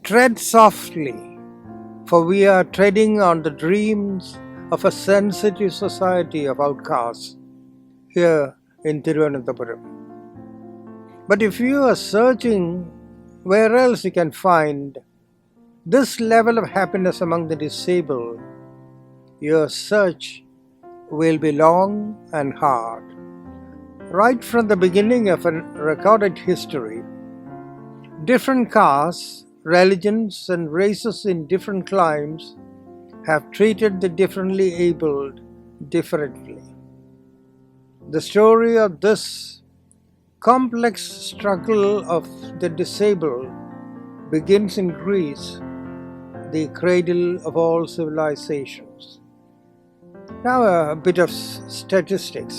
Tread softly, for we are treading on the dreams of a sensitive society of outcasts here in Thiruvananthapuram. But if you are searching where else you can find this level of happiness among the disabled, your search will be long and hard. Right from the beginning of a recorded history, different castes, religions, and races in different climes have treated the differently abled differently. The story of this complex struggle of the disabled begins in Greece, the cradle of all civilizations. Now a bit of statistics.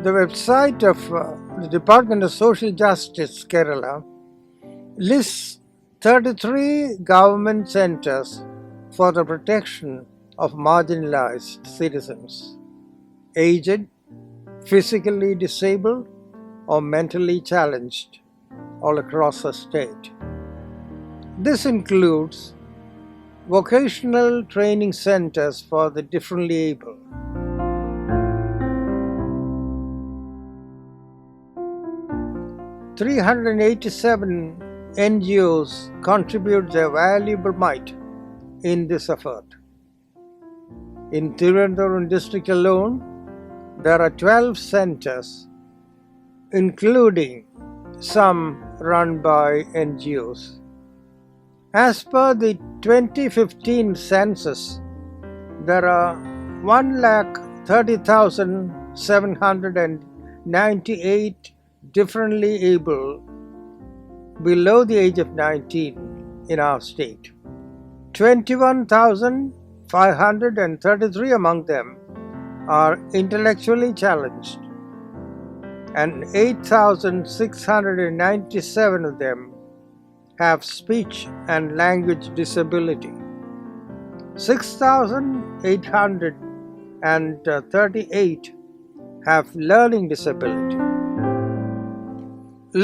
The website of the Department of Social Justice, Kerala, lists 33 government centers for the protection of marginalized citizens, aged, physically disabled, or mentally challenged, all across the state. This includes vocational training centers for the differently able. "387 NGOs contribute their valuable might in this effort. In Thiruvananthapuram district alone, there are 12 centers, including some run by NGOs. As per the 2015 census, there are 130,798 differently able below the age of 19 in our state. 21,533 among them are intellectually challenged, and 8,697 of them have speech and language disability. 6,838 have learning disability.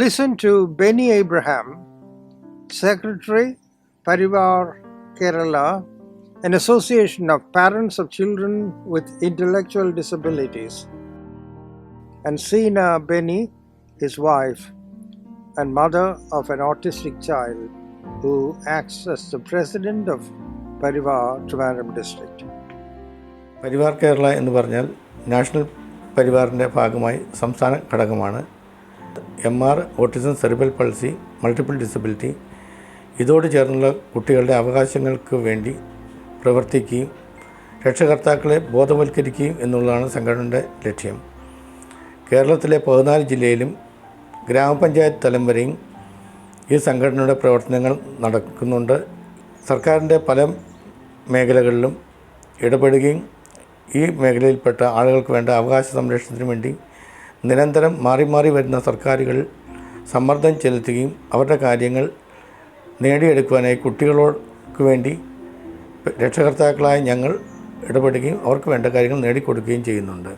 Listen to Benny Abraham, Secretary, Parivar Kerala, an association of parents of children with intellectual disabilities, and Sina Benny, his wife and mother of an autistic child, who acts as the president of Parivar Trivandrum district. Parivar Kerala എന്ന് പറഞ്ഞാൽ national പരിവാറിൻ്റെ ഭാഗമായി സംസ്ഥാന ഘടകമാണ്. MR, autism, cerebral palsy, multiple disability ഇതോട് ചേർന്നുള്ള കുട്ടികളുടെ അവകാശങ്ങൾക്ക് വേണ്ടി പ്രവർത്തിക്കുകയും രക്ഷകർത്താക്കളെ ബോധവൽക്കരിക്കുകയും എന്നുള്ളതാണ് സംഘടനയുടെ ലക്ഷ്യം. കേരളത്തിലെ 14 ജില്ലയിലും ഗ്രാമപഞ്ചായത്ത് തലം വരെയും ഈ സംഘടനയുടെ പ്രവർത്തനങ്ങൾ നടക്കുന്നുണ്ട്. സർക്കാരിൻ്റെ പല മേഖലകളിലും ഇടപെടുകയും ഈ മേഖലയിൽപ്പെട്ട ആളുകൾക്ക് വേണ്ട അവകാശ സംരക്ഷണത്തിന് വേണ്ടി നിരന്തരം മാറി മാറി വരുന്ന സർക്കാരുകൾ സമ്മർദ്ദം ചെലുത്തുകയും അവരുടെ കാര്യങ്ങൾ നേടിയെടുക്കുവാനായി കുട്ടികൾക്ക് വേണ്ടി രക്ഷകർത്താക്കളായ ഞങ്ങൾ ഇടപെടുകയും അവർക്ക് വേണ്ട കാര്യങ്ങൾ നേടിക്കൊടുക്കുകയും ചെയ്യുന്നുണ്ട്.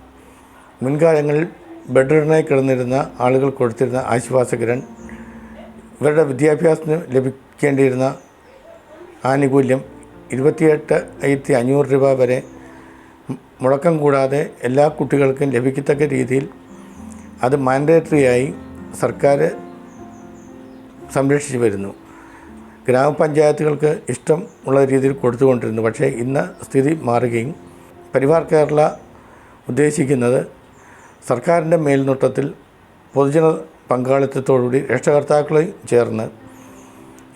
മുൻകാലങ്ങളിൽ ബെഡ് റിഡനായി കിടന്നിരുന്ന ആളുകൾ കൊടുത്തിരുന്ന ആശ്വാസകിരൺ, ഇവരുടെ വിദ്യാഭ്യാസത്തിന് ലഭിക്കേണ്ടിയിരുന്ന ആനുകൂല്യം 28,500 രൂപ വരെ മുടക്കം കൂടാതെ എല്ലാ കുട്ടികൾക്കും ലഭിക്കത്തക്ക രീതിയിൽ അത് മാൻഡേറ്ററിയായി സർക്കാർ സംരക്ഷിച്ചു വരുന്നു. ഗ്രാമപഞ്ചായത്തുകൾക്ക് ഇഷ്ടം ഉള്ള രീതിയിൽ കൊടുത്തുകൊണ്ടിരുന്നു. പക്ഷേ ഇന്ന് സ്ഥിതി മാറുകയും പരിവാർ കേരള ഉദ്ദേശിക്കുന്നത് സർക്കാരിൻ്റെ മേൽനോട്ടത്തിൽ പൊതുജന പങ്കാളിത്തത്തോടുകൂടി രക്ഷകർത്താക്കളെ ചേർന്ന്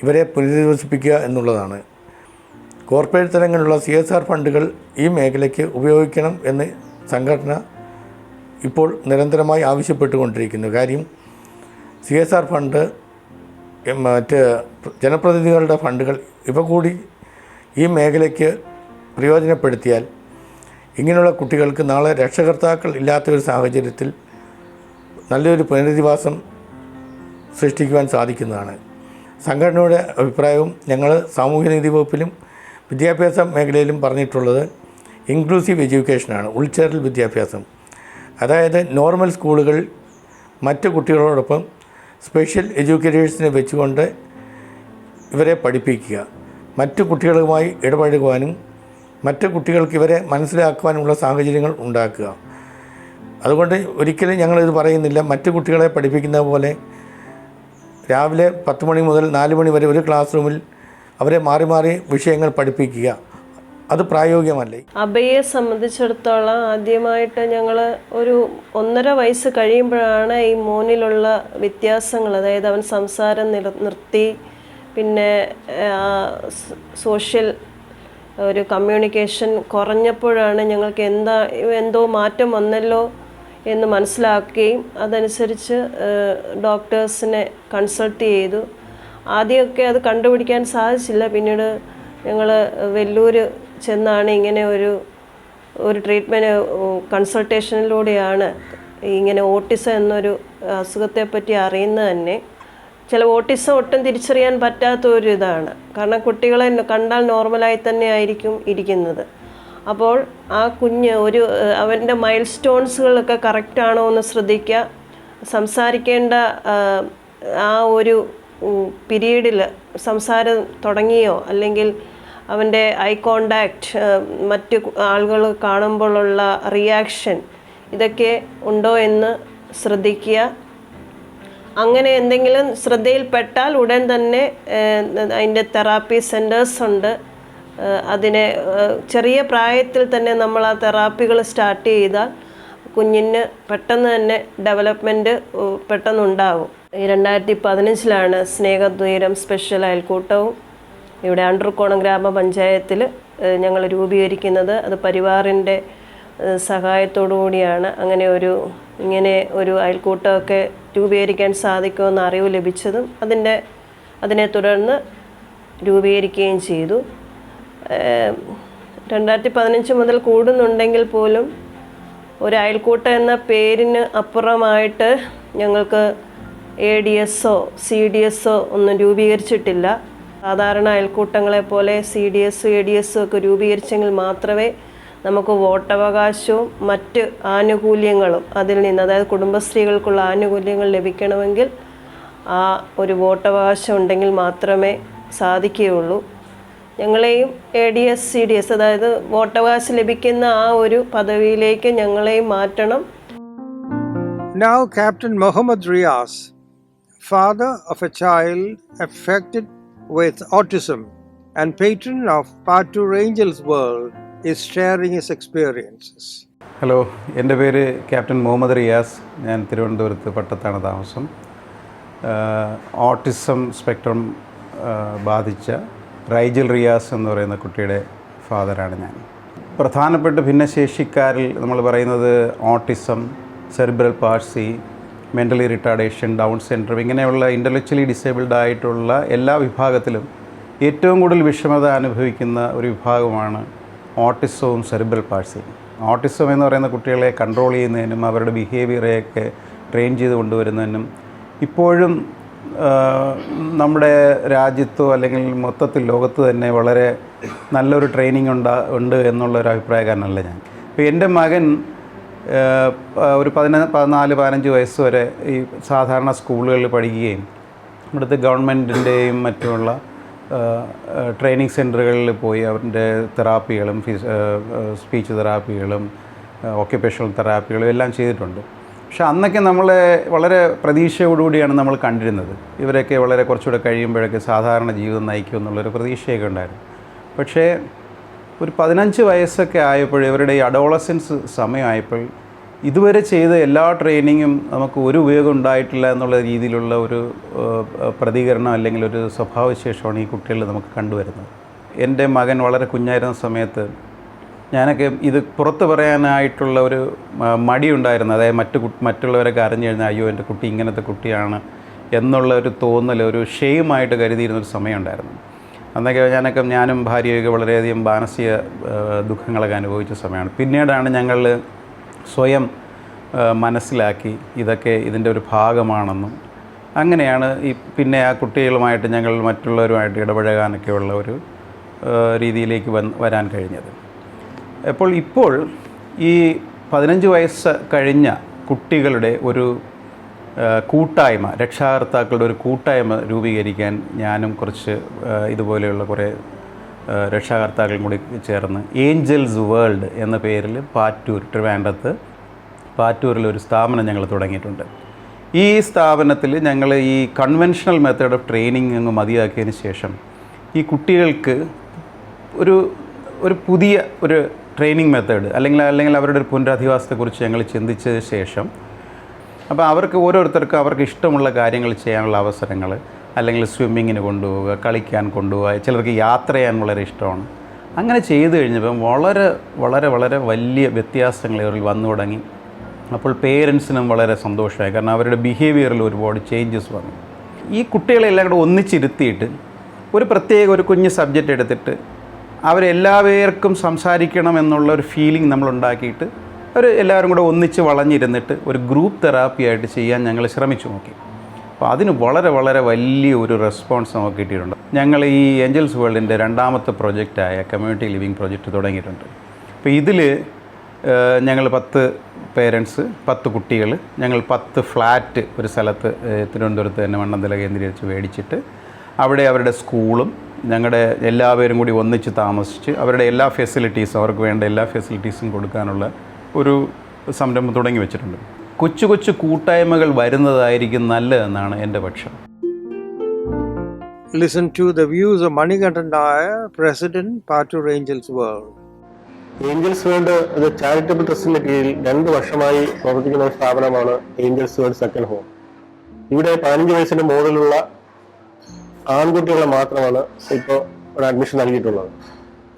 ഇവരെ പുനരധിവസിപ്പിക്കുക എന്നുള്ളതാണ്. കോർപ്പറേറ്റ് തലങ്ങളിലുള്ള CSR ഫണ്ടുകൾ ഈ മേഖലയ്ക്ക് ഉപയോഗിക്കണം എന്ന് സംഘടന ഇപ്പോൾ നിരന്തരമായി ആവശ്യപ്പെട്ടുകൊണ്ടിരിക്കുന്നു. കാര്യം CSR ഫണ്ട്, മറ്റ് ജനപ്രതിനിധികളുടെ ഫണ്ടുകൾ ഇവ കൂടി ഈ മേഖലയ്ക്ക് പ്രയോജനപ്പെടുത്തിയാൽ ഇങ്ങനെയുള്ള കുട്ടികൾക്ക് നാളെ രക്ഷകർത്താക്കൾ ഇല്ലാത്തൊരു സാഹചര്യത്തിൽ നല്ലൊരു പുനരധിവാസം സൃഷ്ടിക്കുവാൻ സാധിക്കുന്നതാണ്. സംഘടനയുടെ അഭിപ്രായവും ഞങ്ങൾ സാമൂഹ്യനീതി വകുപ്പിലും വിദ്യാഭ്യാസ മേഖലയിലും പറഞ്ഞിട്ടുള്ളത് ഇൻക്ലൂസീവ് എഡ്യൂക്കേഷനാണ്, ഉൾച്ചേരൽ വിദ്യാഭ്യാസം. അതായത് നോർമൽ സ്കൂളുകൾ മറ്റ് കുട്ടികളോടൊപ്പം സ്പെഷ്യൽ എഡ്യൂക്കേറ്റേഴ്സിനെ വെച്ചുകൊണ്ട് ഇവരെ പഠിപ്പിക്കുക, മറ്റു കുട്ടികളുമായി ഇടപഴകുവാനും മറ്റു കുട്ടികൾക്ക് ഇവരെ മനസ്സിലാക്കുവാനുമുള്ള സാഹചര്യങ്ങൾ ഉണ്ടാക്കുക. അതുകൊണ്ട് ഒരിക്കലും ഞങ്ങളിത് പറയുന്നില്ല മറ്റു കുട്ടികളെ പഠിപ്പിക്കുന്ന പോലെ രാവിലെ 10 മണി മുതൽ 4 മണി വരെ ഒരു ക്ലാസ് റൂമിൽ അവരെ മാറി മാറി വിഷയങ്ങൾ പഠിപ്പിക്കുക. അത് പ്രായോഗികമല്ലേ? അബയെ സംബന്ധിച്ചിടത്തോളം ആദ്യമായിട്ട് ഞങ്ങൾ ഒരു 1.5 വയസ്സ് കഴിയുമ്പോഴാണ് ഈ മോനിലുള്ള വ്യത്യാസങ്ങൾ, അതായത് അവൻ സംസാരം നിർത്തി, പിന്നെ സോഷ്യൽ ഒരു കമ്മ്യൂണിക്കേഷൻ കുറഞ്ഞപ്പോഴാണ് ഞങ്ങൾക്ക് എന്തോ മാറ്റം വന്നല്ലോ എന്ന് മനസ്സിലാക്കുകയും അതനുസരിച്ച് ഡോക്ടേഴ്സിനെ കൺസൾട്ട് ചെയ്തു. ആദ്യമൊക്കെ അത് കണ്ടുപിടിക്കാൻ സാധിച്ചില്ല. പിന്നീട് ഞങ്ങൾ വെല്ലൂർ ചെന്നാണ് ഇങ്ങനെ ഒരു ട്രീറ്റ്മെൻറ്റ് കൺസൾട്ടേഷനിലൂടെയാണ് ഇങ്ങനെ ഓട്ടിസം എന്നൊരു അസുഖത്തെപ്പറ്റി അറിയുന്നത് തന്നെ. ചില ഓട്ടിസം ഒട്ടും തിരിച്ചറിയാൻ പറ്റാത്ത ഒരു ഇതാണ്. കാരണം കുട്ടികളെ കണ്ടാൽ നോർമലായി തന്നെ ആയിരിക്കും ഇരിക്കുന്നത്. അപ്പോൾ ആ കുഞ്ഞ് അവൻ്റെ മൈൽ സ്റ്റോൺസുകളൊക്കെ കറക്റ്റാണോ എന്ന് ശ്രദ്ധിക്കുക. സംസാരിക്കേണ്ട ആ ഒരു പീരീഡിൽ സംസാരം തുടങ്ങിയോ, അല്ലെങ്കിൽ അവൻ്റെ ഐ കോണ്ടാക്റ്റ്, മറ്റു ആളുകൾ കാണുമ്പോഴുള്ള റിയാക്ഷൻ, ഇതൊക്കെ ഉണ്ടോ എന്ന് ശ്രദ്ധിക്കുക. അങ്ങനെ എന്തെങ്കിലും ശ്രദ്ധയിൽപ്പെട്ടാൽ ഉടൻ തന്നെ അതിൻ്റെ തെറാപ്പി സെൻറ്റേഴ്സ് ഉണ്ട്. അതിനെ ചെറിയ പ്രായത്തിൽ തന്നെ നമ്മൾ ആ തെറാപ്പികൾ സ്റ്റാർട്ട് ചെയ്താൽ കുഞ്ഞിന് പെട്ടെന്ന് തന്നെ ഡെവലപ്മെൻറ്റ് പെട്ടെന്നുണ്ടാകും. 2015 സ്നേഹദ്വീരം സ്പെഷ്യൽ അയൽക്കൂട്ടവും ഇവിടെ അണ്ടർകോണം ഗ്രാമപഞ്ചായത്തിൽ ഞങ്ങൾ രൂപീകരിക്കുന്നത്. അത് പരിവാറിൻ്റെ സഹായത്തോടു കൂടിയാണ് ഇങ്ങനെ ഒരു അയൽക്കൂട്ടമൊക്കെ രൂപീകരിക്കാൻ സാധിക്കുമെന്ന് അറിവ് ലഭിച്ചതും അതിനെ തുടർന്ന് രൂപീകരിക്കുകയും ചെയ്തു. 2015 മുതൽ കൂടുന്നുണ്ടെങ്കിൽ പോലും ഒരു അയൽക്കൂട്ടം എന്ന പേരിന് അപ്പുറമായിട്ട് ഞങ്ങൾക്ക് ADSO CDS ഒന്നും രൂപീകരിച്ചിട്ടില്ല. സാധാരണ അയൽക്കൂട്ടങ്ങളെ പോലെ CDS ADS ഒക്കെ രൂപീകരിച്ചെങ്കിൽ മാത്രമേ നമുക്ക് വോട്ടവകാശവും മറ്റ് ആനുകൂല്യങ്ങളും അതിൽ നിന്ന്, അതായത് കുടുംബശ്രീകൾക്കുള്ള ആനുകൂല്യങ്ങൾ ലഭിക്കണമെങ്കിൽ ആ ഒരു വോട്ടവകാശം ഉണ്ടെങ്കിൽ മാത്രമേ സാധിക്കുകയുള്ളൂ. ഞങ്ങളെയും ADS CDS, അതായത് വോട്ടവകാശം ലഭിക്കുന്ന ആ ഒരു പദവിയിലേക്ക് ഞങ്ങളെയും മാറ്റണം. Now Captain Mohammed Riaz, father of a child affected with autism and patron of Part 2 Angels World, is sharing his experiences. Hello, എൻ്റെ പേര് ക്യാപ്റ്റൻ മുഹമ്മദ് റിയാസ്. ഞാൻ തിരുവനന്തപുരത്ത് പട്ടത്താണ് താമസം. ഓട്ടിസം സ്പെക്ട്രം ബാധിച്ച റൈജൽ റിയാസ് എന്ന് പറയുന്ന കുട്ടിയുടെ ഫാദറാണ് ഞാൻ. പ്രധാനപ്പെട്ട ഭിന്നശേഷിക്കാരിൽ നമ്മൾ പറയുന്നത് autism, cerebral palsy, mentally retardation, down syndrome, ഇങ്ങനെയുള്ള ഇൻ്റലക്ച്വലി ഡിസേബിൾഡ് ആയിട്ടുള്ള എല്ലാ വിഭാഗത്തിലും ഏറ്റവും കൂടുതൽ വിഷമത അനുഭവിക്കുന്ന ഒരു വിഭാഗമാണ് ഓട്ടിസവും സെറിബ്രൽ പാൾസിയും. ഓട്ടിസം എന്ന് പറയുന്ന കുട്ടികളെ കൺട്രോൾ ചെയ്യുന്നതിനും അവരുടെ ബിഹേവിയറെയൊക്കെ ട്രെയിൻ ചെയ്ത് കൊണ്ടുവരുന്നതിനും ഇപ്പോഴും നമ്മുടെ രാജ്യത്തോ അല്ലെങ്കിൽ മൊത്തത്തിൽ ലോകത്ത് തന്നെ വളരെ നല്ലൊരു ട്രെയിനിങ് ഉണ്ട് എന്നുള്ളൊരു അഭിപ്രായക്കാരനല്ല ഞാൻ. ഇപ്പോൾ എൻ്റെ മകൻ ഒരു 14-15 വയസ്സ് വരെ ഈ സാധാരണ സ്കൂളുകളിൽ പഠിക്കുകയും ഇവിടുത്തെ ഗവൺമെൻറ്റിൻ്റെയും മറ്റുമുള്ള ട്രെയിനിങ് സെൻറ്ററുകളിൽ പോയി അവരുടെ തെറാപ്പികളും സ്പീച്ച് തെറാപ്പികളും ഓക്യുപ്പേഷണൽ തെറാപ്പികളും എല്ലാം ചെയ്തിട്ടുണ്ട്. പക്ഷെ അന്നൊക്കെ നമ്മളെ വളരെ പ്രതീക്ഷയോടുകൂടിയാണ് നമ്മൾ കണ്ടിരുന്നത്. ഇവരൊക്കെ വളരെ കുറച്ചുകൂടെ കഴിയുമ്പോഴൊക്കെ സാധാരണ ജീവിതം നയിക്കും എന്നുള്ളൊരു പ്രതീക്ഷയൊക്കെ ഉണ്ടായിരുന്നു. പക്ഷേ ഒരു 15 വയസ്സൊക്കെ ആയപ്പോൾ, ഇവരുടെ ഈ അഡോളസൻസ് സമയമായപ്പോൾ ഇതുവരെ ചെയ്ത എല്ലാ ട്രെയിനിങ്ങും നമുക്ക് ഒരു ഉപയോഗം ഉണ്ടായിട്ടില്ല എന്നുള്ള രീതിയിലുള്ള ഒരു പ്രതികരണം അല്ലെങ്കിൽ ഒരു സ്വഭാവവിശേഷമാണ് ഈ കുട്ടികളിൽ നമുക്ക് കണ്ടുവരുന്നത്. എൻ്റെ മകൻ വളരെ കുഞ്ഞായിരുന്ന സമയത്ത് ഞാനൊക്കെ ഇത് പുറത്ത് പറയാനായിട്ടുള്ള ഒരു മടിയുണ്ടായിരുന്നു. അതായത് മറ്റുള്ളവരൊക്കെ അറിഞ്ഞു കഴിഞ്ഞാൽ അയ്യോ എൻ്റെ കുട്ടി ഇങ്ങനത്തെ കുട്ടിയാണ് എന്നുള്ള ഒരു തോന്നൽ, ഒരു ഷെയിമായിട്ട് കരുതിയിരുന്നൊരു സമയമുണ്ടായിരുന്നു. അന്നൊക്കെ ഞാനും ഭാര്യയൊക്കെ വളരെയധികം മാനസിക ദുഃഖങ്ങളൊക്കെ അനുഭവിച്ച സമയമാണ്. പിന്നീടാണ് ഞങ്ങൾ സ്വയം മനസ്സിലാക്കി ഇതൊക്കെ ഇതിൻ്റെ ഒരു ഭാഗമാണെന്നും അങ്ങനെയാണ് പിന്നെ ആ കുട്ടികളുമായിട്ട് ഞങ്ങൾ മറ്റുള്ളവരുമായിട്ട് ഇടപഴകാനൊക്കെയുള്ള ഒരു രീതിയിലേക്ക് വരാൻ കഴിഞ്ഞത്. ഇപ്പോൾ ഈ 15 വയസ്സ് കഴിഞ്ഞ കുട്ടികളുടെ ഒരു കൂട്ടായ്മ, രക്ഷാകർത്താക്കളുടെ ഒരു കൂട്ടായ്മ രൂപീകരിക്കാൻ ഞാനും കുറച്ച് ഇതുപോലെയുള്ള കുറേ രക്ഷാകർത്താക്കളും കൂടി ചേർന്ന് ഏഞ്ചൽസ് വേൾഡ് എന്ന പേരിൽ പാറ്റൂർ, ട്രിവാൻഡ്രത്ത് പാറ്റൂരിലൊരു സ്ഥാപനം ഞങ്ങൾ തുടങ്ങിയിട്ടുണ്ട്. ഈ സ്ഥാപനത്തിൽ ഞങ്ങൾ ഈ കൺവെൻഷണൽ മെത്തേഡ് ഓഫ് ട്രെയിനിങ് അങ്ങ് മതിയാക്കിയതിന് ശേഷം ഈ കുട്ടികൾക്ക് ഒരു പുതിയ ഒരു ട്രെയിനിങ് മെത്തേഡ് അല്ലെങ്കിൽ അവരുടെ ഒരു പുനരധിവാസത്തെക്കുറിച്ച് ഞങ്ങൾ ചിന്തിച്ചതിന് ശേഷം അപ്പോൾ അവർക്ക് ഓരോരുത്തർക്കും അവർക്ക് ഇഷ്ടമുള്ള കാര്യങ്ങൾ ചെയ്യാനുള്ള അവസരങ്ങൾ, അല്ലെങ്കിൽ സ്വിമ്മിങ്ങിന് കൊണ്ടുപോവുക, കളിക്കാൻ കൊണ്ടുപോവുക, ചിലർക്ക് യാത്ര ചെയ്യാൻ വളരെ ഇഷ്ടമാണ്. അങ്ങനെ ചെയ്തു കഴിഞ്ഞപ്പം വളരെ വളരെ വളരെ വലിയ വ്യത്യാസങ്ങൾ ഇവരിൽ വന്നു തുടങ്ങി. അപ്പോൾ പേരൻസിനും വളരെ സന്തോഷമായി, കാരണം അവരുടെ ബിഹേവിയറിൽ ഒരുപാട് ചേഞ്ചസ് വന്നു. ഈ കുട്ടികളെല്ലാം കൂടെ ഒന്നിച്ചിരുത്തിയിട്ട് ഒരു കുഞ്ഞ് സബ്ജക്റ്റ് എടുത്തിട്ട് അവരെല്ലാവർക്കും സംസാരിക്കണം എന്നുള്ള ഒരു ഫീലിംഗ് നമ്മളുണ്ടാക്കിയിട്ട് എല്ലാവരും കൂടെ ഒന്നിച്ച് വളഞ്ഞിരുന്നിട്ട് ഒരു ഗ്രൂപ്പ് തെറാപ്പി ആയിട്ട് ചെയ്യാൻ ഞങ്ങൾ ശ്രമിച്ചു നോക്കി. അപ്പോൾ അതിന് വളരെ വളരെ വലിയ ഒരു റെസ്പോൺസ് നമുക്ക് കിട്ടിയിട്ടുണ്ട്. ഞങ്ങൾ ഈ ഏഞ്ചൽസ് വേൾഡിൻ്റെ രണ്ടാമത്തെ പ്രൊജക്റ്റായ കമ്മ്യൂണിറ്റി ലിവിങ് പ്രൊജക്റ്റ് തുടങ്ങിയിട്ടുണ്ട്. അപ്പോൾ ഇതിൽ ഞങ്ങൾ 10 പേരൻസ്, 10 കുട്ടികൾ, ഞങ്ങൾ 10 ഫ്ലാറ്റ് ഒരു സ്ഥലത്ത് തിരുവനന്തപുരത്ത് തന്നെ മണ്ണന്തല കേന്ദ്രീകരിച്ച് മേടിച്ചിട്ട് അവിടെ അവരുടെ സ്കൂളും ഞങ്ങളുടെ എല്ലാവരും കൂടി ഒന്നിച്ച് താമസിച്ച് അവരുടെ എല്ലാ ഫെസിലിറ്റീസും, അവർക്ക് വേണ്ട എല്ലാ ഫെസിലിറ്റീസും കൊടുക്കാനുള്ള ഒരു സംരംഭം തുടങ്ങി വെച്ചിട്ടുണ്ട്. കൊച്ചു കൊച്ചു കൂട്ടായ്മകൾ വരുന്നതായിരിക്കും നല്ലതെന്നാണ് എൻ്റെ പക്ഷം. Listen to the views of Manikandan Nair, President, Pattur Angels World. Angeles world ഒരു ചാരിറ്റബിൾ ട്രസ്റ്റിന്റെ കീഴിൽ 2 വർഷമായി പ്രവർത്തിക്കുന്ന ഒരു സ്ഥാപനമാണ് ഏഞ്ചൽസ് വേൾഡ് സെക്കൻഡ് ഹോം. ഇവിടെ 15 വയസ്സിന് മുകളിലുള്ള ആൺകുട്ടികളെ മാത്രമാണ് ഇപ്പോൾ ഒരു അഡ്മിഷൻ നൽകിയിട്ടുള്ളത്.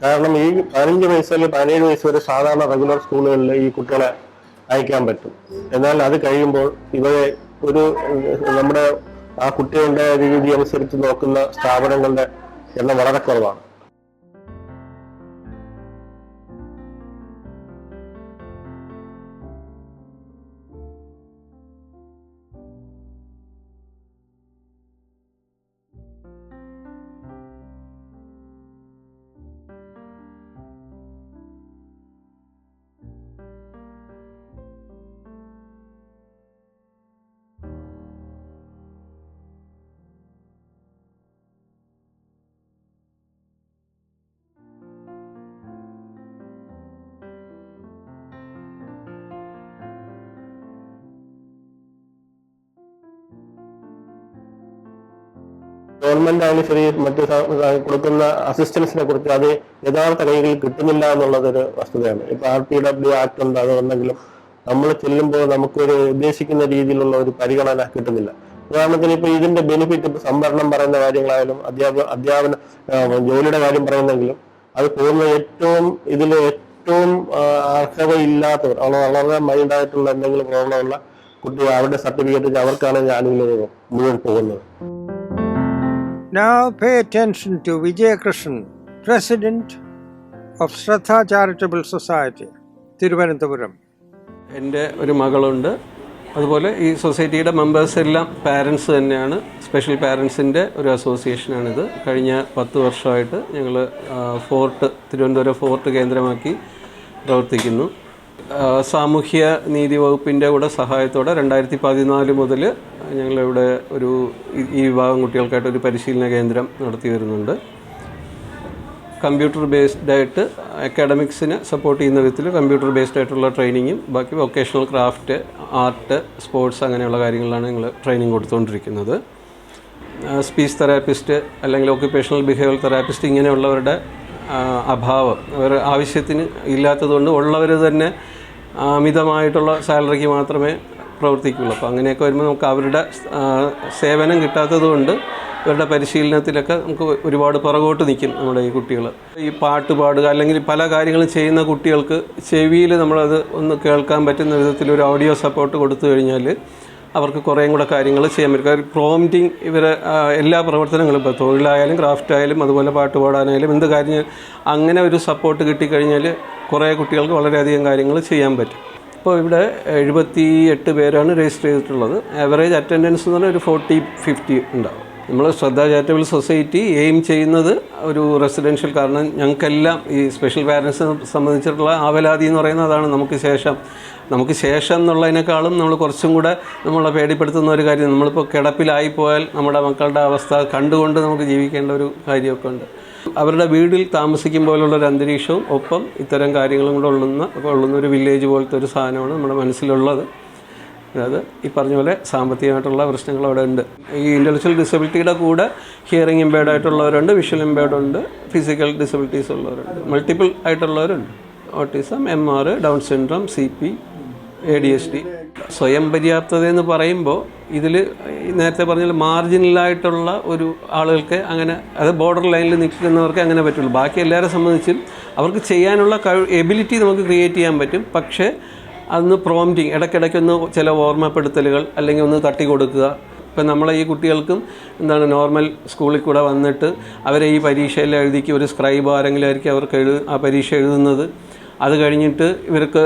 കാരണം ഈ 15 വയസ്സ് അല്ലെങ്കിൽ 17 വയസ്സ് വരെ സാധാരണ റെഗുലർ സ്കൂളുകളിൽ ഈ കുട്ടികളെ അയക്കാൻ പറ്റും. എന്നാൽ അത് കഴിയുമ്പോൾ ഇവരെ നമ്മുടെ ആ കുട്ടികളുടെ രീതി അനുസരിച്ച് നോക്കുന്ന സ്ഥാപനങ്ങളുടെ എണ്ണം വളരെ കുറവാണ്. ഗവൺമെന്റ് ആയാലും ശരി, മറ്റ് കൊടുക്കുന്ന അസിസ്റ്റൻസിനെ കുറിച്ച് അത് യഥാർത്ഥ കൈകളിൽ കിട്ടുന്നില്ല എന്നുള്ളതൊരു വസ്തുതയാണ്. ഇപ്പൊ RPW ആക്ട് ഉണ്ട്, അതുണ്ടെങ്കിലും നമ്മൾ ചെല്ലുമ്പോൾ നമുക്കൊരു ഉദ്ദേശിക്കുന്ന രീതിയിലുള്ള ഒരു പരിഗണന കിട്ടുന്നില്ല. ഉദാഹരണത്തിന് ഇപ്പൊ ഇതിന്റെ ബെനിഫിറ്റ്, ഇപ്പൊ സംവരണം പറയുന്ന കാര്യങ്ങളായാലും അധ്യാപന ജോലിയുടെ കാര്യം പറയുന്നെങ്കിലും അത് പോകുന്ന ഏറ്റവും അർഹതയില്ലാത്തവർ, വളരെ മൈൻഡായിട്ടുള്ള എന്തെങ്കിലും പ്രോബ്ലം ഉള്ള കുട്ടികൾ, അവരുടെ സർട്ടിഫിക്കറ്റ് അവർക്കാണ് ആനുകൂല്യം മുഴുവൻ പോകുന്നത്. Now pay attention to Vijay Krishnan, President of Shraddha Charitable Society, Thiruvananthapuram. എൻ്റെ ഒരു മകളുണ്ട്. അതുപോലെ ഈ സൊസൈറ്റിയുടെ മെമ്പേഴ്സ് എല്ലാം പാരൻസ് തന്നെയാണ്. സ്പെഷ്യൽ പാരൻസിൻ്റെ ഒരു അസോസിയേഷനാണിത്. കഴിഞ്ഞ 10 വർഷമായിട്ട് ഞങ്ങൾ തിരുവനന്തപുരം ഫോർട്ട് കേന്ദ്രമാക്കി പ്രവർത്തിക്കുന്നു. സാമൂഹ്യ നീതി വകുപ്പിൻ്റെ കൂടെ സഹായത്തോടെ 2014 മുതൽ ഞങ്ങളിവിടെ ഈ വിഭാഗം കുട്ടികൾക്കായിട്ട് ഒരു പരിശീലന കേന്ദ്രം നടത്തി വരുന്നുണ്ട്. കമ്പ്യൂട്ടർ ബേസ്ഡ് ആയിട്ട് അക്കാഡമിക്സിനെ സപ്പോർട്ട് ചെയ്യുന്ന വിധത്തിൽ കമ്പ്യൂട്ടർ ബേസ്ഡ് ആയിട്ടുള്ള ട്രെയിനിങ്ങും ബാക്കി വൊക്കേഷണൽ ക്രാഫ്റ്റ്, ആർട്ട്, സ്പോർട്സ് അങ്ങനെയുള്ള കാര്യങ്ങളിലാണ് ഞങ്ങൾ ട്രെയിനിങ് കൊടുത്തുകൊണ്ടിരിക്കുന്നത്. സ്പീച്ച് തെറാപ്പിസ്റ്റ് അല്ലെങ്കിൽ ഓക്യുപ്പേഷണൽ ബിഹേവിയർ തെറാപ്പിസ്റ്റ് ഇങ്ങനെയുള്ളവരുടെ അഭാവം അവർ ആവശ്യത്തിന് ഇല്ലാത്തതുകൊണ്ട് ഉള്ളവർ തന്നെ അമിതമായിട്ടുള്ള സാലറിക്ക് മാത്രമേ പ്രവർത്തിക്കുള്ളൂ. അപ്പോൾ അങ്ങനെയൊക്കെ വരുമ്പോൾ നമുക്ക് അവരുടെ സേവനം കിട്ടാത്തത് കൊണ്ട് ഇവരുടെ പരിശീലനത്തിലൊക്കെ നമുക്ക് ഒരുപാട് പുറകോട്ട് നിൽക്കും നമ്മുടെ ഈ കുട്ടികൾ. ഈ പാട്ട് പാടുക അല്ലെങ്കിൽ പല കാര്യങ്ങളും ചെയ്യുന്ന കുട്ടികൾക്ക് ചെവിയിൽ നമ്മളത് ഒന്ന് കേൾക്കാൻ പറ്റുന്ന വിധത്തിൽ ഒരു ഓഡിയോ സപ്പോർട്ട് കൊടുത്തു കഴിഞ്ഞാൽ അവർക്ക് കുറേയും കൂടെ കാര്യങ്ങൾ ചെയ്യാൻ പറ്റും. പ്രോംപ്റ്റിങ് ഇവരെ എല്ലാ പ്രവർത്തനങ്ങളും, ഇപ്പോൾ തൊഴിലായാലും ക്രാഫ്റ്റായാലും അതുപോലെ പാട്ട് പാടാനായാലും എന്ത് കാര്യം, അങ്ങനെ ഒരു സപ്പോർട്ട് കിട്ടിക്കഴിഞ്ഞാൽ കുറേ കുട്ടികൾക്ക് വളരെയധികം കാര്യങ്ങൾ ചെയ്യാൻ പറ്റും. ഇപ്പോൾ ഇവിടെ 78 പേരാണ് രജിസ്റ്റർ ചെയ്തിട്ടുള്ളത്. ആവറേജ് അറ്റൻഡൻസ് എന്ന് പറഞ്ഞാൽ ഒരു 40-50 ഉണ്ടാവും. നമ്മൾ ശ്രദ്ധ ചാരിറ്റബിൾ സൊസൈറ്റി എയിം ചെയ്യുന്നത് ഒരു റെസിഡൻഷ്യൽ, കാരണം ഞങ്ങൾക്കെല്ലാം ഈ സ്പെഷ്യൽ പാരൻസിനെ സംബന്ധിച്ചിട്ടുള്ള ആവലാതി എന്ന് പറയുന്നത് അതാണ്. നമുക്ക് ശേഷം എന്നുള്ളതിനേക്കാളും നമ്മൾ കുറച്ചും കൂടെ നമ്മളെ പേടിപ്പെടുത്തുന്ന ഒരു കാര്യം, നമ്മളിപ്പോൾ കിടപ്പിലായി പോയാൽ നമ്മുടെ മക്കളുടെ അവസ്ഥ കണ്ടുകൊണ്ട് നമുക്ക് ജീവിക്കേണ്ട ഒരു കാര്യമൊക്കെ ഉണ്ട്. അവരുടെ വീട്ടിൽ താമസിക്കുമ്പോഴുള്ളൊരു അന്തരീക്ഷവും ഒപ്പം ഇത്തരം കാര്യങ്ങളും കൂടെ ഉള്ളുന്ന ഒരു വില്ലേജ് പോലത്തെ ഒരു സാധനമാണ് നമ്മുടെ മനസ്സിലുള്ളത്. അതായത് ഈ പറഞ്ഞ പോലെ സാമ്പത്തികമായിട്ടുള്ള പ്രശ്നങ്ങൾ അവിടെ ഉണ്ട്. ഈ ഇൻ്റലക്ച്വൽ ഡിസബിലിറ്റിയുടെ കൂടെ ഹിയറിംഗ് ഇമ്പയർഡ് ആയിട്ടുള്ളവരുണ്ട്, വിഷ്വൽ ഇമ്പയർഡ് ഉണ്ട്, ഫിസിക്കൽ ഡിസബിലിറ്റീസ് ഉള്ളവരുണ്ട്, മൾട്ടിപ്പിൾ ആയിട്ടുള്ളവരുണ്ട്. Autism, MR, Down syndrome, CP, ADHD. സ്വയം പര്യാപ്തത എന്ന് പറയുമ്പോൾ ഇതിൽ നേരത്തെ പറഞ്ഞ മാർജിനലായിട്ടുള്ള ഒരു ആളുകൾക്ക് അങ്ങനെ, അത് ബോർഡർ ലൈനിൽ നിൽക്കുന്നവർക്ക് അങ്ങനെ പറ്റുള്ളൂ. ബാക്കി എല്ലാവരെ സംബന്ധിച്ചും അവർക്ക് ചെയ്യാനുള്ള എബിലിറ്റി നമുക്ക് ക്രിയേറ്റ് ചെയ്യാൻ പറ്റും. പക്ഷേ അതൊന്ന് പ്രോംപ്റ്റിങ്, ഇടയ്ക്കിടയ്ക്കൊന്ന് ചില ഓർമ്മപ്പെടുത്തലുകൾ അല്ലെങ്കിൽ ഒന്ന് തട്ടി കൊടുക്കുക. ഇപ്പം നമ്മളെ ഈ കുട്ടികൾക്കും നോർമൽ സ്കൂളിൽ കൂടെ വന്നിട്ട് അവരെ ഈ പരീക്ഷയെല്ലാം എഴുതിക്ക് ഒരു സ്ക്രൈബ് ആരെങ്കിലും ആയിരിക്കും അവർക്ക് ആ പരീക്ഷ എഴുതുന്നത്. അത് കഴിഞ്ഞിട്ട് ഇവർക്ക്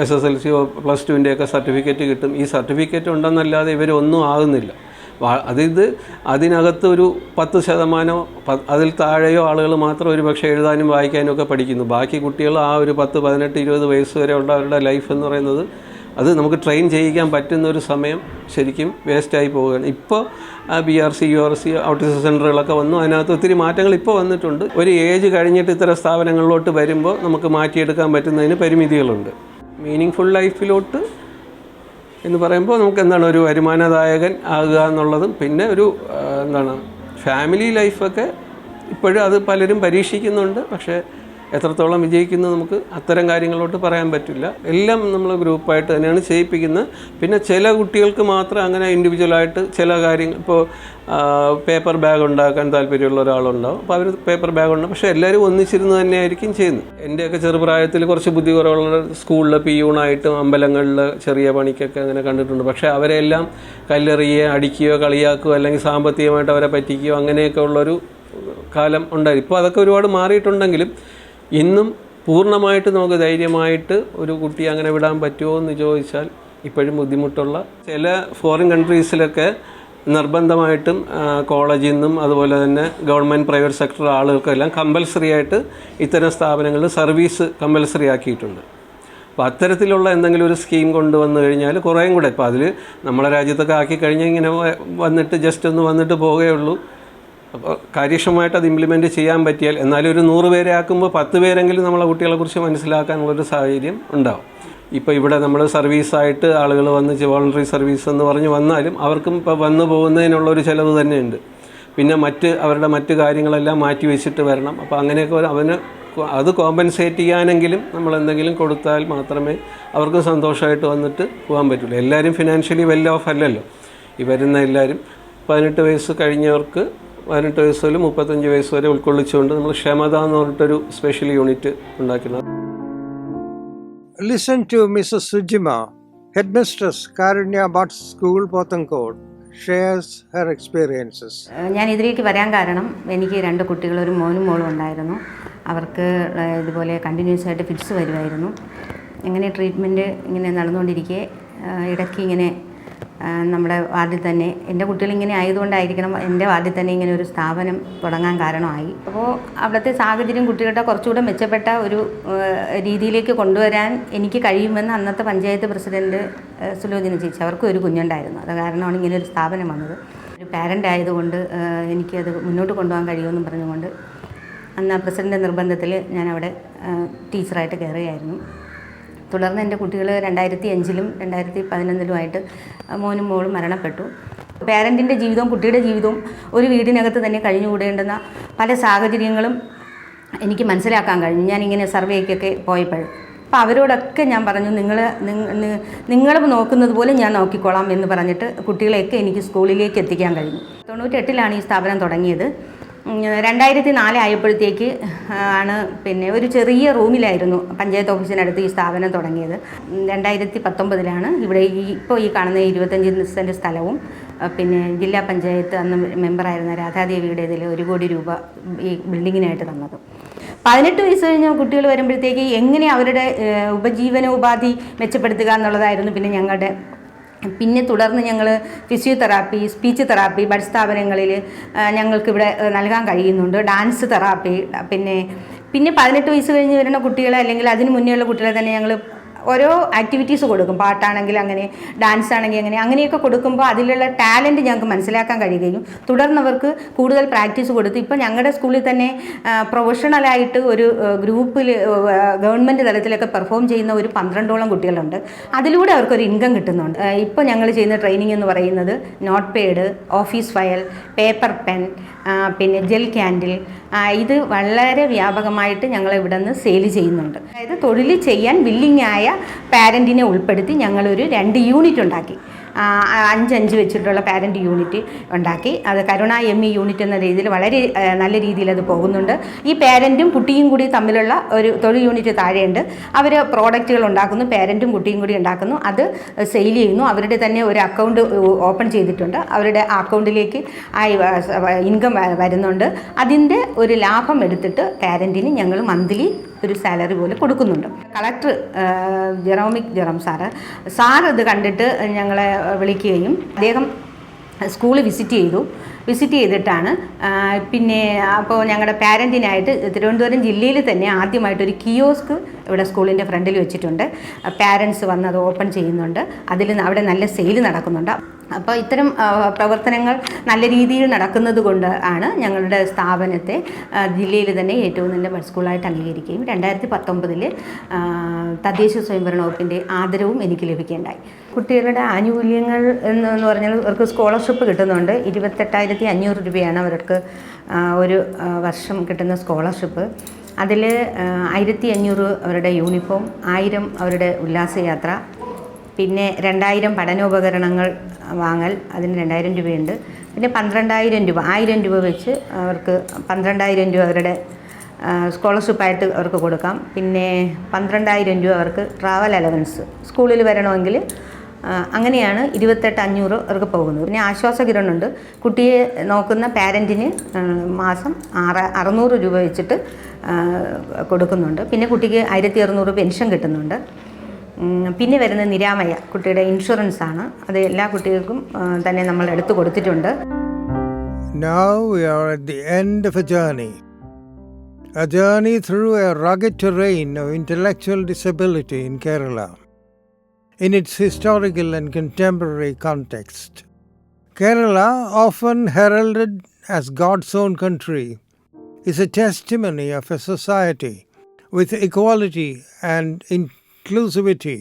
SSLC +2ൻ്റെയൊക്കെ സർട്ടിഫിക്കറ്റ് കിട്ടും. ഈ സർട്ടിഫിക്കറ്റ് ഉണ്ടെന്നല്ലാതെ ഇവരൊന്നും ആകുന്നില്ല. അതിനകത്ത് ഒരു 10% അതിൽ താഴെയോ ആളുകൾ മാത്രം ഒരു പക്ഷേ എഴുതാനും വായിക്കാനും ഒക്കെ പഠിക്കുന്നു. ബാക്കി കുട്ടികൾ ആ ഒരു 10, 18, 20 വയസ്സ് വരെ ഉള്ള അവരുടെ ലൈഫ് എന്ന് പറയുന്നത് അത് നമുക്ക് ട്രെയിൻ ചെയ്യിക്കാൻ പറ്റുന്ന ഒരു സമയം ശരിക്കും വേസ്റ്റായി പോവുകയാണ്. ഇപ്പോൾ BRC, URC, ഓട്ടിസം സെൻ്ററുകളൊക്കെ വന്നു. അതിനകത്ത് ഒത്തിരി മാറ്റങ്ങൾ ഇപ്പോൾ വന്നിട്ടുണ്ട്. ഒരു ഏജ് കഴിഞ്ഞിട്ട് ഇത്തരം സ്ഥാപനങ്ങളിലോട്ട് വരുമ്പോൾ നമുക്ക് മാറ്റിയെടുക്കാൻ പറ്റുന്നതിന് പരിമിതികളുണ്ട്. മീനിങ് ഫുൾ ലൈഫിലോട്ട് എന്ന് പറയുമ്പോൾ നമുക്ക് ഒരു വരുമാനദായകൻ ആകുക എന്നുള്ളതും പിന്നെ ഒരു ഫാമിലി ലൈഫൊക്കെ ഇപ്പോഴും അത് പലരും പരീക്ഷിക്കുന്നുണ്ട്. പക്ഷേ എത്രത്തോളം വിജയിക്കുന്നു നമുക്ക് അത്തരം കാര്യങ്ങളോട്ട് പറയാൻ പറ്റില്ല. എല്ലാം നമ്മൾ ഗ്രൂപ്പായിട്ട് തന്നെയാണ് ചെയ്യിപ്പിക്കുന്നത്. പിന്നെ ചില കുട്ടികൾക്ക് മാത്രം അങ്ങനെ ഇൻഡിവിജ്വലായിട്ട് ചില കാര്യങ്ങൾ, ഇപ്പോൾ പേപ്പർ ബാഗ് ഉണ്ടാക്കാൻ താല്പര്യമുള്ള ഒരാളുണ്ടാവും. അപ്പോൾ അവർ പേപ്പർ ബാഗ് ഉണ്ടാവും. പക്ഷേ എല്ലാവരും ഒന്നിച്ചിരുന്ന് തന്നെയായിരിക്കും ചെയ്യുന്നത്. എൻ്റെയൊക്കെ ചെറുപ്രായത്തിൽ കുറച്ച് ബുദ്ധി കുറവുള്ള സ്കൂളിൽ പിയൂണായിട്ടും അമ്പലങ്ങളിൽ ചെറിയ പണിക്കൊക്കെ അങ്ങനെ കണ്ടിട്ടുണ്ട്. പക്ഷേ അവരെല്ലാം കല്ലെറിയുകയോ അടിക്കുകയോ കളിയാക്കുകയോ അല്ലെങ്കിൽ സാമ്പത്തികമായിട്ട് അവരെ പറ്റിക്കുകയോ അങ്ങനെയൊക്കെ ഉള്ളൊരു കാലം ഉണ്ടായി. ഇപ്പോൾ അതൊക്കെ ഒരുപാട് മാറിയിട്ടുണ്ടെങ്കിലും ഇന്നും പൂർണ്ണമായിട്ട് നമുക്ക് ധൈര്യമായിട്ട് ഒരു കുട്ടി അങ്ങനെ വിടാൻ പറ്റുമോ എന്ന് ചോദിച്ചാൽ ഇപ്പോഴും ബുദ്ധിമുട്ടുള്ള ചില ഫോറിൻ കൺട്രീസിലൊക്കെ നിർബന്ധമായിട്ടും കോളേജിൽ നിന്നും അതുപോലെ തന്നെ ഗവൺമെൻറ് പ്രൈവറ്റ് സെക്ടർ ആളുകൾക്കെല്ലാം കമ്പൽസറി ആയിട്ട് ഇത്തരം സ്ഥാപനങ്ങളിൽ സർവീസ് കമ്പൽസറി ആക്കിയിട്ടുണ്ട്. അപ്പോൾ അത്തരത്തിലുള്ള എന്തെങ്കിലും ഒരു സ്കീം കൊണ്ടുവന്നു കഴിഞ്ഞാൽ കുറേയും കൂടെ, ഇപ്പോൾ അതിൽ നമ്മളെ രാജ്യത്തൊക്കെ ആക്കി കഴിഞ്ഞാൽ ഇങ്ങനെ വന്നിട്ട് ജസ്റ്റ് ഒന്ന് വന്നിട്ട് പോവുകയുള്ളൂ. അപ്പോൾ കാര്യക്ഷമമായിട്ട് അത് ഇംപ്ലിമെൻറ്റ് ചെയ്യാൻ പറ്റിയാൽ, എന്നാലും ഒരു 100 പേരെ ആക്കുമ്പോൾ 10 പേരെങ്കിലും നമ്മളെ കുട്ടികളെക്കുറിച്ച് മനസ്സിലാക്കാനുള്ളൊരു സാഹചര്യം ഉണ്ടാവും. ഇപ്പോൾ ഇവിടെ നമ്മൾ സർവീസായിട്ട് ആളുകൾ വന്ന് വോളണ്ടറി സർവീസ് എന്ന് പറഞ്ഞ് വന്നാലും അവർക്കും ഇപ്പോൾ വന്നു പോകുന്നതിനുള്ളൊരു ചിലവ് തന്നെയുണ്ട്. പിന്നെ അവരുടെ മറ്റ് കാര്യങ്ങളെല്ലാം മാറ്റി വെച്ചിട്ട് വരണം. അപ്പോൾ അങ്ങനെയൊക്കെ അത് കോമ്പൻസേറ്റ് ചെയ്യാനെങ്കിലും നമ്മൾ എന്തെങ്കിലും കൊടുത്താൽ മാത്രമേ അവർക്ക് സന്തോഷമായിട്ട് വന്നിട്ട് പോകാൻ പറ്റുള്ളൂ. എല്ലാവരും ഫിനാൻഷ്യലി വെൽ ഓഫ് അല്ലല്ലോ. ഈ വരുന്ന എല്ലാവരും 18 വയസ്സ് കഴിഞ്ഞവർക്ക് 18 വയസ്സ് മുതൽ 35 വയസ്സ് വരെ ഉൾക്കൊള്ളിച്ചുകൊണ്ട് നമ്മൾ ക്ഷമത എന്ന് പറഞ്ഞിട്ടൊരു സ്പെഷ്യൽ യൂണിറ്റ് ഉണ്ടാക്കുന്നത്. Listen to Mrs. Sujima, Headmistress Karunya Bhatt School, Pothankot, shares her experiences. ഞാൻ ഇതിലേക്ക് വരാൻ കാരണം എനിക്ക് 2 കുട്ടികൾ, ഒരു മോനും മോളും ഉണ്ടായിരുന്നു. അവർക്ക് ഇതുപോലെ കണ്ടിന്യൂസ് ആയിട്ട് ഫിറ്റ്സ് വരുമായിരുന്നു. ഇങ്ങനെ ട്രീറ്റ്മെൻറ്റ് ഇങ്ങനെ നടന്നുകൊണ്ടിരിക്കെ ഇടയ്ക്ക് ഇങ്ങനെ നമ്മുടെ വാർഡിൽ തന്നെ, എൻ്റെ കുട്ടികളിങ്ങനെ ആയതുകൊണ്ടായിരിക്കണം എൻ്റെ വാർഡിൽ തന്നെ ഇങ്ങനെ ഒരു സ്ഥാപനം തുടങ്ങാൻ കാരണമായി. അപ്പോൾ അവിടുത്തെ സാഹചര്യം കുട്ടികളുടെ കുറച്ചുകൂടെ മെച്ചപ്പെട്ട ഒരു രീതിയിലേക്ക് കൊണ്ടുവരാൻ എനിക്ക് കഴിയുമെന്ന് അന്നത്തെ പഞ്ചായത്ത് പ്രസിഡൻറ്റ് സുലോചന ചേച്ചി, അവർക്കും ഒരു കുഞ്ഞുണ്ടായിരുന്നു. അത് കാരണമാണ് ഇങ്ങനെ ഒരു സ്ഥാപനം വന്നത്. ഒരു പാരൻ്റ് ആയതുകൊണ്ട് എനിക്കത് മുന്നോട്ട് കൊണ്ടുപോകാൻ കഴിയുമെന്നും പറഞ്ഞുകൊണ്ട് അന്ന് പ്രസിഡൻ്റെ നിർബന്ധത്തിൽ ഞാനവിടെ ടീച്ചറായിട്ട് കയറുകയായിരുന്നു. തുടർന്ന് എൻ്റെ കുട്ടികൾ 2005-ലും 2011-ലുമായിട്ട് മോനും മോളും മരണപ്പെട്ടു. പാരൻറ്റിൻ്റെ ജീവിതവും കുട്ടിയുടെ ജീവിതവും ഒരു വീടിനകത്ത് തന്നെ കഴിഞ്ഞുകൂടേണ്ടുന്ന പല സാഹചര്യങ്ങളും എനിക്ക് മനസ്സിലാക്കാൻ കഴിഞ്ഞു. ഞാനിങ്ങനെ സർവേക്കൊക്കെ പോയപ്പോൾ അപ്പോൾ അവരോടൊക്കെ ഞാൻ പറഞ്ഞു, നിങ്ങൾ നോക്കുന്നത് പോലെ ഞാൻ നോക്കിക്കോളാം എന്ന് പറഞ്ഞിട്ട് കുട്ടികളെയൊക്കെ എനിക്ക് സ്കൂളിലേക്ക് എത്തിക്കാൻ കഴിഞ്ഞു. 98-ലാണ് ഈ സ്ഥാപനം തുടങ്ങിയത്. 2004 ആയപ്പോഴത്തേക്ക് ആണ് പിന്നെ ഒരു ചെറിയ റൂമിലായിരുന്നു പഞ്ചായത്ത് ഓഫീസിനടുത്ത് ഈ സ്ഥാപനം തുടങ്ങിയത്. 2019-ലാണ് ഇവിടെ ഇപ്പോൾ ഈ കാണുന്ന 25 സെൻറ്റ് സ്ഥലവും പിന്നെ ജില്ലാ പഞ്ചായത്ത് അന്ന് മെമ്പറായിരുന്ന രാധാദേവിയുടെ ഇതിൽ 1 കോടി രൂപ ഈ ബിൽഡിങ്ങിനായിട്ട് തന്നത്. 18 വയസ്സ് കഴിഞ്ഞ കുട്ടികൾ വരുമ്പോഴത്തേക്ക് എങ്ങനെ അവരുടെ ഉപജീവനോപാധി മെച്ചപ്പെടുത്തുക എന്നുള്ളതായിരുന്നു പിന്നെ ഞങ്ങളുടെ പിന്നെ തുടർന്ന് ഞങ്ങൾ ഫിസിയോതെറാപ്പി, സ്പീച്ച് തെറാപ്പി ബഡ് സ്ഥാപനങ്ങളിൽ ഞങ്ങൾക്കിവിടെ നൽകാൻ കഴിയുന്നുണ്ട്. ഡാൻസ് തെറാപ്പി, പിന്നെ 18 വയസ്സ് കഴിഞ്ഞ് വരുന്ന കുട്ടികളെ അല്ലെങ്കിൽ അതിന് മുന്നേയുള്ള കുട്ടികളെ തന്നെ ഞങ്ങൾ ഓരോ ആക്ടിവിറ്റീസ് കൊടുക്കും. പാട്ടാണെങ്കിൽ അങ്ങനെ, ഡാൻസ് ആണെങ്കിൽ അങ്ങനെ, അങ്ങനെയൊക്കെ കൊടുക്കുമ്പോൾ അതിലുള്ള ടാലൻറ്റ് ഞങ്ങൾക്ക് മനസ്സിലാക്കാൻ കഴിയുകയും തുടർന്നവർക്ക് കൂടുതൽ പ്രാക്ടീസ് കൊടുത്ത് ഇപ്പോൾ ഞങ്ങളുടെ സ്കൂളിൽ തന്നെ പ്രൊഫഷണലായിട്ട് ഒരു ഗ്രൂപ്പിൽ ഗവൺമെൻറ് തലത്തിലൊക്കെ പെർഫോം ചെയ്യുന്ന ഒരു 12ഓളം കുട്ടികളുണ്ട്. അതിലൂടെ അവർക്കൊരു ഇൻകം കിട്ടുന്നുണ്ട്. ഇപ്പോൾ ഞങ്ങൾ ചെയ്യുന്ന ട്രെയിനിങ് എന്ന് പറയുന്നത് notepad, office file, paper pen, പിന്നെ ജെൽ ക്യാൻഡിൽ, ഇത് വളരെ വ്യാപകമായിട്ട് ഞങ്ങൾ ഇവിടെ നിന്ന് സെയിൽ ചെയ്യുന്നുണ്ട്. അതായത് തൊഴിൽ ചെയ്യാൻ വില്ലിങ് ആയ പാരൻറ്റിനെ ഉൾപ്പെടുത്തി ഞങ്ങളൊരു 2 യൂണിറ്റ് ഉണ്ടാക്കി. 5 വെച്ചിട്ടുള്ള പാരൻറ്റ് യൂണിറ്റ് ഉണ്ടാക്കി. അത് കരുണ ME യൂണിറ്റ് എന്ന രീതിയിൽ വളരെ നല്ല രീതിയിൽ അത് പോകുന്നുണ്ട്. ഈ പാരൻറ്റും കുട്ടിയും കൂടി തമ്മിലുള്ള ഒരു തൊഴിൽ യൂണിറ്റ് താഴെയുണ്ട്. അവർ പ്രോഡക്റ്റുകൾ ഉണ്ടാക്കുന്നു, പാരൻറ്റും കുട്ടിയും കൂടി ഉണ്ടാക്കുന്നു, അത് സെയിൽ ചെയ്യുന്നു. അവരുടെ തന്നെ ഒരു അക്കൗണ്ട് ഓപ്പൺ ചെയ്തിട്ടുണ്ട്. അവരുടെ അക്കൗണ്ടിലേക്ക് ഇൻകം വരുന്നുണ്ട്. അതിൻ്റെ ഒരു ലാഭം എടുത്തിട്ട് പാരൻറ്റിന് ഞങ്ങൾ മന്ത്ലി ഒരു സാലറി പോലെ കൊടുക്കുന്നുണ്ട്. കളക്ടർ ജെറോം സാർ ഇത് കണ്ടിട്ട് ഞങ്ങളെ വിളിക്കുകയും അദ്ദേഹം സ്കൂൾ വിസിറ്റ് ചെയ്തിട്ടാണ് പിന്നെ അപ്പോൾ ഞങ്ങളുടെ പാരൻറ്റിനായിട്ട് തിരുവനന്തപുരം ജില്ലയിൽ തന്നെ ആദ്യമായിട്ടൊരു കിയോസ്ക് ഇവിടെ സ്കൂളിൻ്റെ ഫ്രണ്ടിൽ വെച്ചിട്ടുണ്ട്. പാരൻസ് വന്ന് അത് ഓപ്പൺ ചെയ്യുന്നുണ്ട്. അവിടെ നല്ല സെയിൽ നടക്കുന്നുണ്ട്. അപ്പോൾ ഇത്തരം പ്രവർത്തനങ്ങൾ നല്ല രീതിയിൽ നടക്കുന്നത് കൊണ്ട് ആണ് ഞങ്ങളുടെ സ്ഥാപനത്തെ ജില്ലയിൽ തന്നെ ഏറ്റവും നല്ല ബഡ് സ്കൂളായിട്ട് അംഗീകരിക്കുകയും 2019 തദ്ദേശ സ്വയംഭരണ വകുപ്പിൻ്റെ ആദരവും എനിക്ക് ലഭിക്കുകയുണ്ടായി. കുട്ടികളുടെ ആനുകൂല്യങ്ങൾ എന്ന് പറഞ്ഞാൽ അവർക്ക് സ്കോളർഷിപ്പ് കിട്ടുന്നുണ്ട്. 28,500 രൂപയാണ് അവർക്ക് ഒരു വർഷം കിട്ടുന്ന സ്കോളർഷിപ്പ്. അതിൽ 1,500 അവരുടെ യൂണിഫോം, 1000 അവരുടെ ഉല്ലാസയാത്ര, പിന്നെ 2000 പഠനോപകരണങ്ങൾ വാങ്ങൽ, അതിന് 2000 രൂപയുണ്ട്. പിന്നെ 12,000 രൂപ, 1000 രൂപ വെച്ച് അവർക്ക് 12,000 രൂപ അവരുടെ സ്കോളർഷിപ്പായിട്ട് അവർക്ക് കൊടുക്കാം. പിന്നെ 12,000 രൂപ അവർക്ക് ട്രാവൽ അലവൻസ്, സ്കൂളിൽ വരണമെങ്കിൽ അങ്ങനെയാണ് 28,500 അവർക്ക് പോകുന്നത്. പിന്നെ ആശ്വാസകിരണുണ്ട്. കുട്ടിയെ നോക്കുന്ന പാരൻറ്റിന് മാസം 600 രൂപ വെച്ചിട്ട് കൊടുക്കുന്നുണ്ട്. പിന്നെ കുട്ടിക്ക് 1,600 പെൻഷൻ കിട്ടുന്നുണ്ട്. പിന്നെ വരുന്ന നിരാമയ കുട്ടിയുടെ ഇൻഷുറൻസ് ആണ്. അത് എല്ലാ കുട്ടികൾക്കും തന്നെ നമ്മൾ എടുത്തു കൊടുത്തിട്ടുണ്ട്. Now we are at the end of a journey through a rugged terrain of intellectual disability in Kerala, in its historical and contemporary context. Kerala, often heralded as God's own country, is a testimony of a society with equality and inclusivity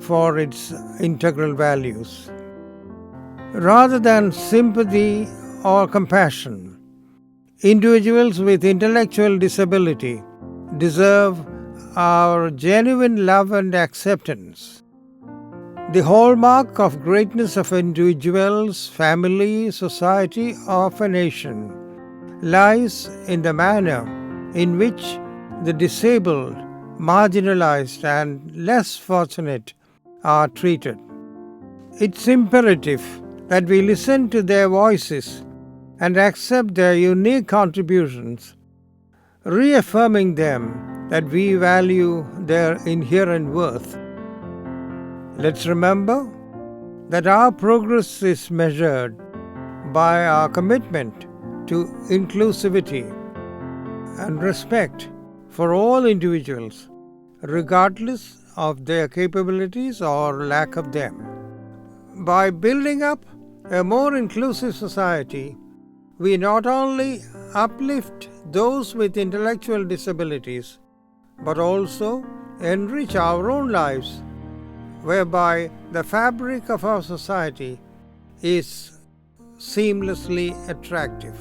for its integral values. Rather than sympathy or compassion, individuals with intellectual disability deserve our genuine love and acceptance. The hallmark of greatness of individuals, family, society, of a nation lies in the manner in which the disabled, marginalized, and less fortunate are treated. It's imperative that we listen to their voices and accept their unique contributions, reaffirming them that we value their inherent worth. Let's remember that our progress is measured by our commitment to inclusivity and respect for all individuals, regardless of their capabilities or lack of them. By building up a more inclusive society, we not only uplift those with intellectual disabilities, but also enrich our own lives, whereby the fabric of our society is seamlessly attractive.